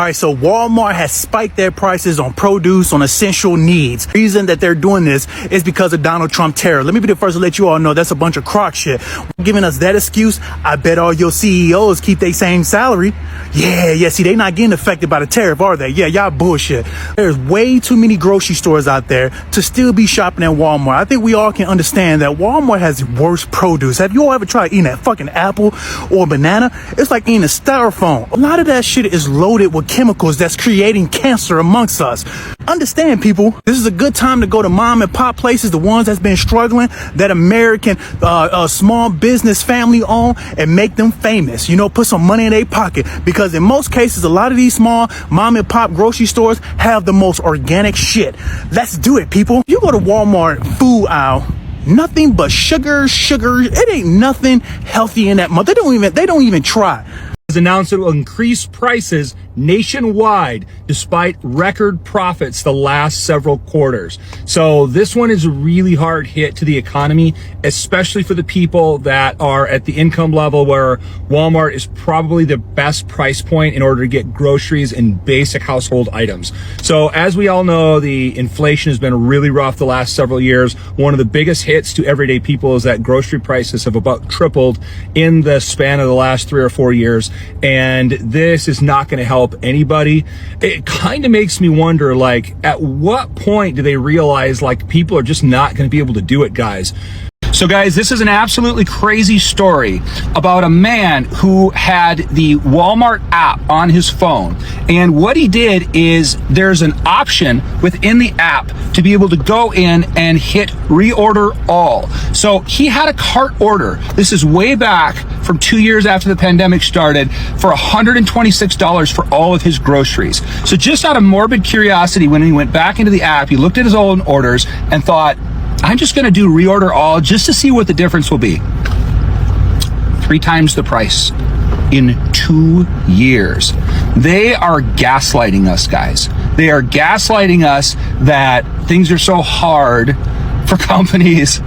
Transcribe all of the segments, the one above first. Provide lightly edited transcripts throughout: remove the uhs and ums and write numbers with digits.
All right, so Walmart has spiked their prices on produce, on essential needs. The reason that they're doing this is because of Donald Trump tariff. Let me be the first to let you all know that's a bunch of crock shit. Giving us that excuse, I bet all your CEOs keep their same salary. Yeah, see, they not getting affected by the tariff, are they? Yeah, y'all bullshit. There's way too many grocery stores out there to still be shopping at Walmart. I think we all can understand that Walmart has worse produce. Have you all ever tried eating that fucking apple or banana? It's like eating a styrofoam. A lot of that shit is loaded with chemicals that's creating cancer amongst us. Understand, people, this is a good time to go to mom and pop places, the ones that's been struggling, that American small business family own, and make them famous. You know, put some money in their pocket, because in most cases, a lot of these small mom and pop grocery stores have the most organic shit. Let's do it, people. You go to Walmart food aisle, nothing but sugar. It ain't nothing healthy in that month. They don't even try. Has announced it will increase prices nationwide despite record profits the last several quarters. So this one is a really hard hit to the economy, especially for the people that are at the income level where Walmart is probably the best price point in order to get groceries and basic household items. So as we all know, the inflation has been really rough the last several years. One of the biggest hits to everyday people is that grocery prices have about tripled in the span of the last 3 or 4 years. And this is not going to help anybody. It kind of makes me wonder, like, at what point do they realize, like, people are just not going to be able to do it, guys? So guys, this is an absolutely crazy story about a man who had the Walmart app on his phone. And what he did is there's an option within the app to be able to go in and hit reorder all. So he had a cart order. This is way back from 2 years after the pandemic started for $126 for all of his groceries. So just out of morbid curiosity, when he went back into the app, he looked at his own orders and thought, I'm just going to do reorder all just to see what the difference will be. 3 times the price in 2 years. They are gaslighting us, guys. They are gaslighting us that things are so hard for companies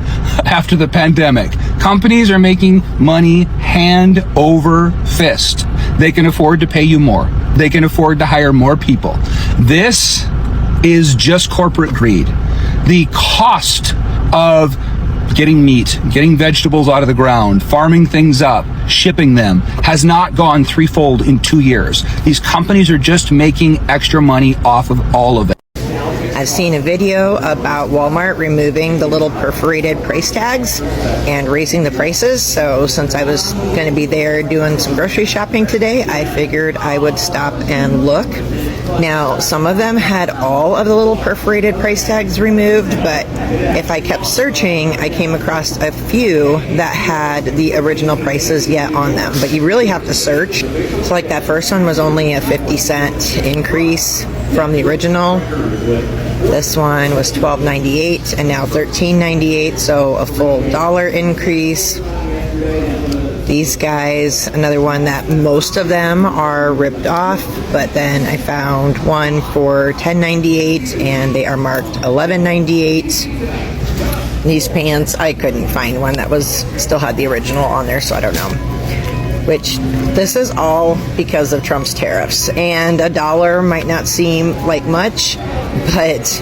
after the pandemic. Companies are making money hand over fist. They can afford to pay you more. They can afford to hire more people. This is just corporate greed. The cost of getting meat, getting vegetables out of the ground, farming things up, shipping them has not gone threefold in 2 years. These companies are just making extra money off of all of it. I've seen a video about Walmart removing the little perforated price tags and raising the prices. So since I was going to be there doing some grocery shopping today, I figured I would stop and look. Now, some of them had all of the little perforated price tags removed, but if I kept searching, I came across a few that had the original prices yet on them. But you really have to search. So like that first one was only a 50-cent increase from the original. This one was $12.98 and now $13.98, so a full $1 increase. These guys, another one that most of them are ripped off, but then I found one for $10.98 and they are marked $11.98. These pants, I couldn't find one that still had the original on there, so I don't know. Which, this is all because of Trump's tariffs. And $1 might not seem like much, but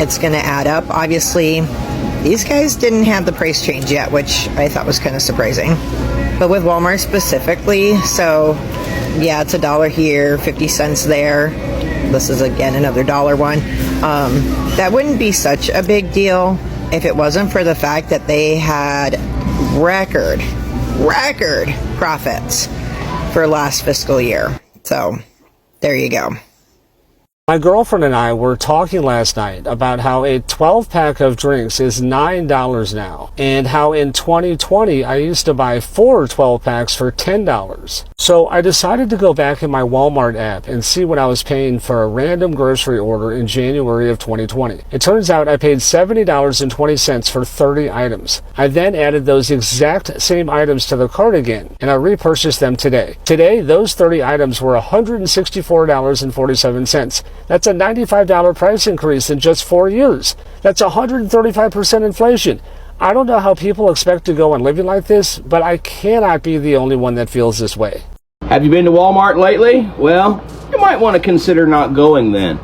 it's going to add up. Obviously, these guys didn't have the price change yet, which I thought was kind of surprising. But with Walmart specifically, so yeah, it's $1 here, 50 cents there. This is again another $1 one. That wouldn't be such a big deal if it wasn't for the fact that they had record profits for last fiscal year. So there you go. My girlfriend and I were talking last night about how a 12-pack of drinks is $9 now, and how in 2020 I used to buy 4 12-packs for $10. So I decided to go back in my Walmart app and see what I was paying for a random grocery order in January of 2020. It turns out I paid $70.20 for 30 items. I then added those exact same items to the cart again, and I repurchased them today. Today, those 30 items were $164.47. That's a $95 price increase in just 4 years. That's 135% inflation. I don't know how people expect to go on living like this, but I cannot be the only one that feels this way. Have you been to Walmart lately? Well, you might want to consider not going then.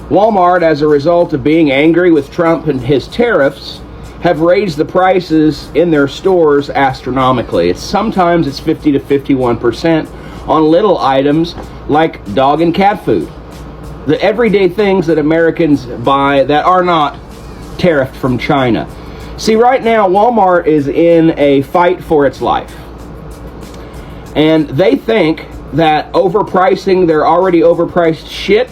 Walmart, as a result of being angry with Trump and his tariffs, have raised the prices in their stores astronomically. Sometimes it's 50 to 51% on little items like dog and cat food. The everyday things that Americans buy that are not tariffed from China. See, right now, Walmart is in a fight for its life. And they think that overpricing their already overpriced shit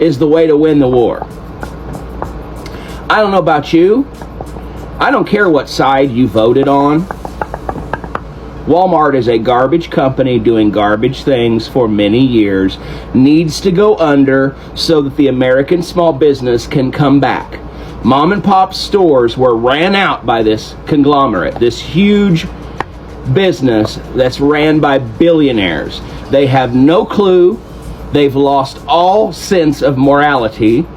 is the way to win the war. I don't know about you. I don't care what side you voted on. Walmart is a garbage company doing garbage things for many years, needs to go under so that the American small business can come back. Mom and pop stores were ran out by this conglomerate, this huge business that's ran by billionaires. They have no clue. They've lost all sense of morality.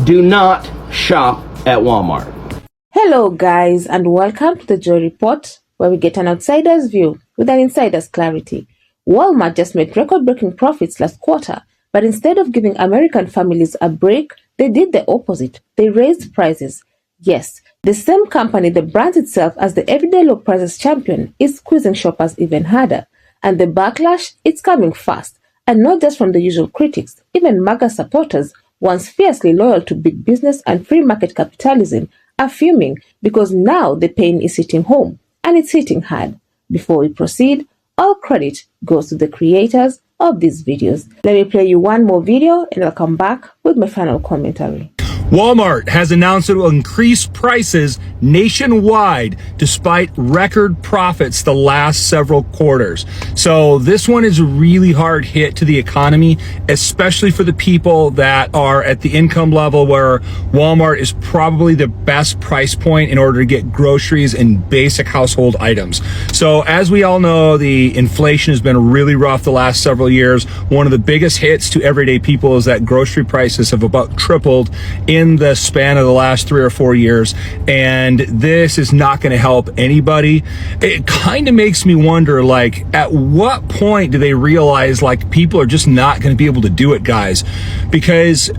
Do not shop at Walmart. Hello guys, and welcome to the Joy Report, where we get an outsider's view with an insider's clarity. Walmart just made record-breaking profits last quarter, but instead of giving American families a break, they did the opposite. They raised prices. Yes, the same company that brands itself as the everyday low prices champion is squeezing shoppers even harder. And the backlash, it's coming fast. And not just from the usual critics, even MAGA supporters, once fiercely loyal to big business and free market capitalism, are fuming because now the pain is hitting home, and it's hitting hard. Before we proceed, all credit goes to the creators of these videos. Let me play you one more video and I'll come back with my final commentary. Walmart has announced it will increase prices nationwide despite record profits the last several quarters. So this one is a really hard hit to the economy, especially for the people that are at the income level where Walmart is probably the best price point in order to get groceries and basic household items. So as we all know, the inflation has been really rough the last several years. One of the biggest hits to everyday people is that grocery prices have about tripled in the span of the last 3 or 4 years, and this is not going to help anybody. It kind of makes me wonder, like, at what point do they realize, like, people are just not going to be able to do it, guys? Because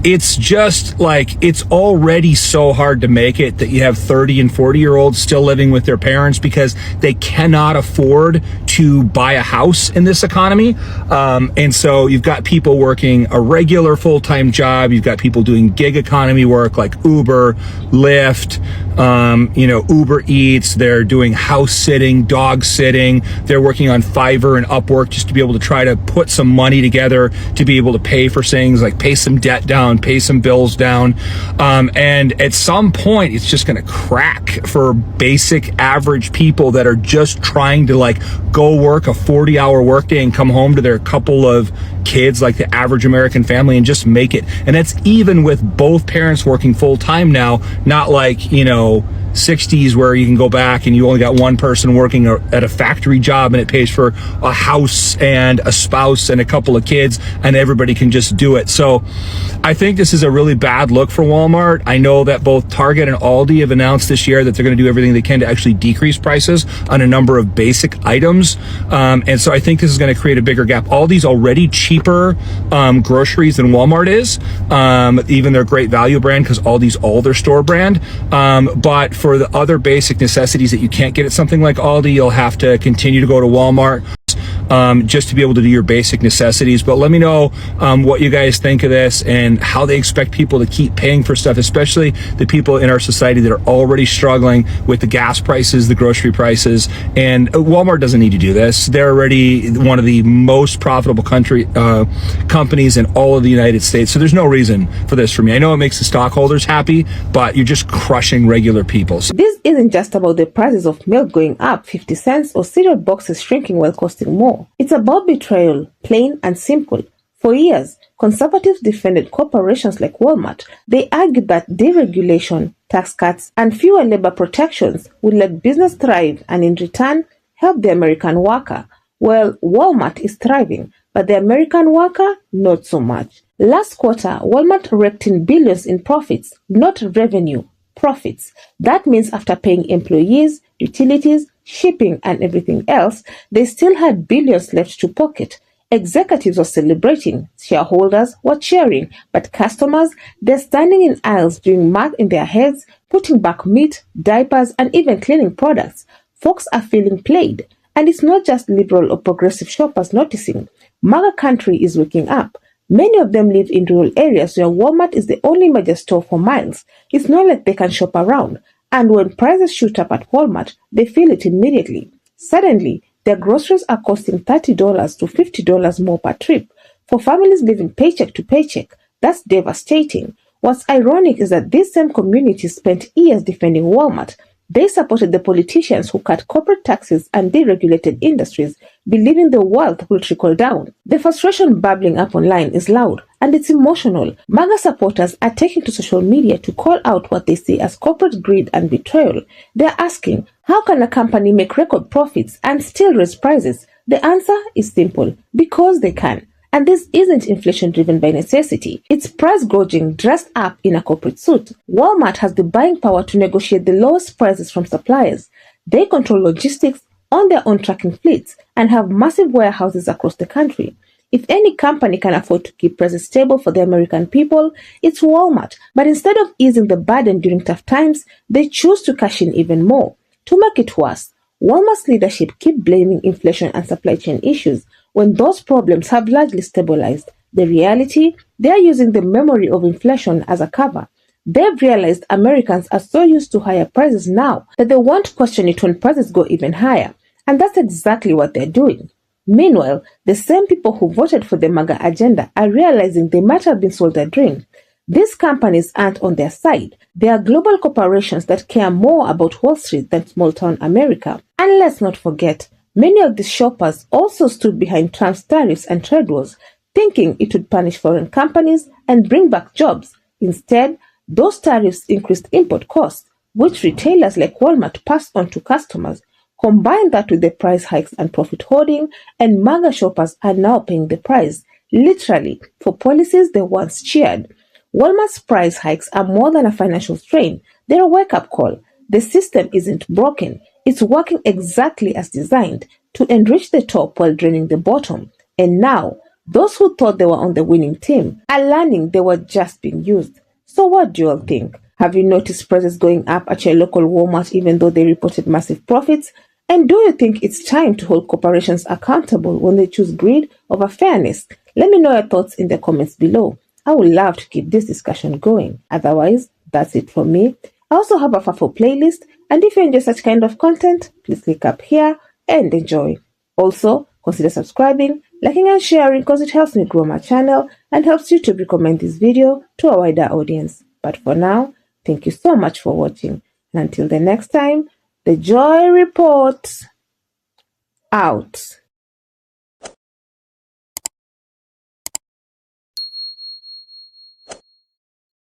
it's just like, it's already so hard to make it that you have 30 and 40-year-olds still living with their parents because they cannot afford to buy a house in this economy. And so you've got people working a regular full-time job. You've got people doing gig economy work like Uber, Lyft, Uber Eats. They're doing house sitting, dog sitting. They're working on Fiverr and Upwork just to be able to try to put some money together to be able to pay for things like pay some debt down, pay some bills down. And at some point, it's just going to crack for basic average people that are just trying to like go work a 40-hour workday and come home to their couple of kids, like the average American family, and just make it. And that's even with both parents working full time now, not like, 60s where you can go back and you only got one person working at a factory job and it pays for a house and a spouse and a couple of kids and everybody can just do it. So I think this is a really bad look for Walmart. I know that both Target and Aldi have announced this year that they're going to do everything they can to actually decrease prices on a number of basic items. And so I think this is going to create a bigger gap. Aldi's already cheaper groceries than Walmart is, even their great value brand, because Aldi's all their store brand. But for the other basic necessities that you can't get at something like Aldi, you'll have to continue to go to Walmart just to be able to do your basic necessities. But let me know what you guys think of this and how they expect people to keep paying for stuff, especially the people in our society that are already struggling with the gas prices, the grocery prices. And Walmart doesn't need to do this. They're already one of the most profitable companies in all of the United States. So there's no reason for this for me. I know it makes the stockholders happy, but you're just crushing regular people. This isn't just about the prices of milk going up 50 cents or cereal boxes shrinking while costing more. It's about betrayal, plain and simple. For years, conservatives defended corporations like Walmart. They argued that deregulation, tax cuts, and fewer labor protections would let business thrive and in return help the American worker. Well, Walmart is thriving, but the American worker, not so much. Last quarter, Walmart raked in billions in profits, not revenue, profits. That means after paying employees, utilities, shipping, and everything else, they still had billions left to pocket. Executives were celebrating, shareholders were cheering, but customers, they're standing in aisles doing math in their heads, putting back meat, diapers, and even cleaning products. Folks are feeling played. And it's not just liberal or progressive shoppers noticing. MAGA country is waking up. Many of them live in rural areas where Walmart is the only major store for miles. It's not like they can shop around. And when prices shoot up at Walmart, they feel it immediately. Suddenly, their groceries are costing $30 to $50 more per trip. For families living paycheck to paycheck, that's devastating. What's ironic is that these same communities spent years defending Walmart. They supported the politicians who cut corporate taxes and deregulated industries, believing the wealth will trickle down. The frustration bubbling up online is loud and it's emotional. MAGA supporters are taking to social media to call out what they see as corporate greed and betrayal. They're asking, how can a company make record profits and still raise prices? The answer is simple, because they can. And this isn't inflation driven by necessity. It's price gouging dressed up in a corporate suit. Walmart has the buying power to negotiate the lowest prices from suppliers. They control logistics, own their own tracking fleets, and have massive warehouses across the country. If any company can afford to keep prices stable for the American people, it's Walmart. But instead of easing the burden during tough times, they choose to cash in even more. To make it worse, Walmart's leadership keep blaming inflation and supply chain issues when those problems have largely stabilized. The reality, they are using the memory of inflation as a cover. They've realized Americans are so used to higher prices now that they won't question it when prices go even higher. And that's exactly what they're doing. Meanwhile, the same people who voted for the MAGA agenda are realizing they might have been sold a dream. These companies aren't on their side. They are global corporations that care more about Wall Street than small-town America. And let's not forget, many of these shoppers also stood behind Trump's tariffs and trade wars, thinking it would punish foreign companies and bring back jobs. Instead, those tariffs increased import costs, which retailers like Walmart passed on to customers. Combine that with the price hikes and profit hoarding, and MAGA shoppers are now paying the price, literally, for policies they once cheered. Walmart's price hikes are more than a financial strain. They're a wake-up call. The system isn't broken. It's working exactly as designed to enrich the top while draining the bottom. And now, those who thought they were on the winning team are learning they were just being used. So what do you all think? Have you noticed prices going up at your local Walmart even though they reported massive profits? And do you think it's time to hold corporations accountable when they choose greed over fairness? Let me know your thoughts in the comments below. I would love to keep this discussion going. Otherwise, that's it from me. I also have a FAFO playlist, and if you enjoy such kind of content, please click up here and enjoy. Also, consider subscribing, liking and sharing because it helps me grow my channel and helps YouTube recommend this video to a wider audience. But for now, thank you so much for watching. And until the next time, the Joy Report out.